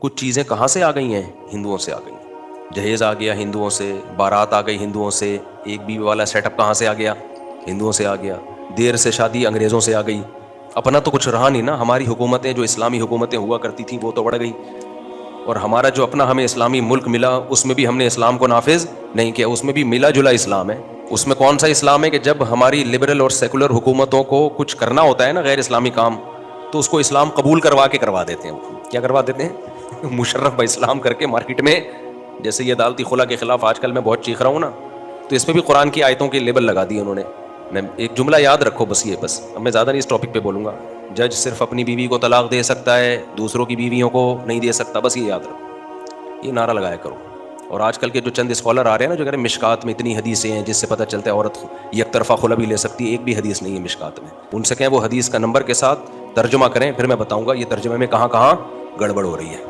कुछ चीज़ें कहाँ से आ गई हैं? हिंदुओं से आ गई। जहेज़ आ गया हिंदुओं से, बारात आ गई हिंदुओं से, एक बीवी वाला सेटअप कहाँ से आ गया? हिंदुओं से आ गया। देर से शादी अंग्रेज़ों से आ गई। अपना तो कुछ रहा नहीं ना। हमारी हुकूमतें, जो इस्लामी हुकूमतें हुआ करती थीं, वो तो बढ़ गई। और हमारा जो अपना हमें इस्लामी मुल्क मिला, उसमें भी हमने इस्लाम को नाफिज नहीं किया। उसमें भी मिला जुला इस्लाम है। उसमें कौन सा इस्लाम है कि जब हमारी लिबरल और सेकुलर हुकूमतों को कुछ करना होता है ना, गैर इस्लामी काम, तो उसको इस्लाम कबूल करवा के करवा देते हैं। क्या करवा देते हैं? मुशर्रफ ब इस्लाम करके मार्केट में, जैसे ये अदालती खुला के खिलाफ आजकल मैं बहुत चीख रहा हूँ ना, तो इसमें भी कुरान की आयतों के लेबल लगा दिए उन्होंने। मैं एक जुमला याद रखो बस, ये बस, अब मैं ज़्यादा नहीं इस टॉपिक पे बोलूँगा। जज सिर्फ अपनी बीवी को तलाक दे सकता है, दूसरों की बीवियों को नहीं दे सकता। बस ये याद रखो, ये नारा लगाया करो। और आजकल के जो चंद स्कॉलर आ रहे हैं ना, जो कह रहे हैं मिशकात में इतनी हदीसें हैं जिससे पता चलता है औरत एक तरफा खुला भी ले सकती है, एक भी हदीस नहीं है मिशकात में। उनसे कहें वो हदीस का नंबर के साथ तर्जुमा करें, फिर मैं बताऊंगा ये तर्जुमे में कहाँ कहाँ गड़बड़ हो रही है।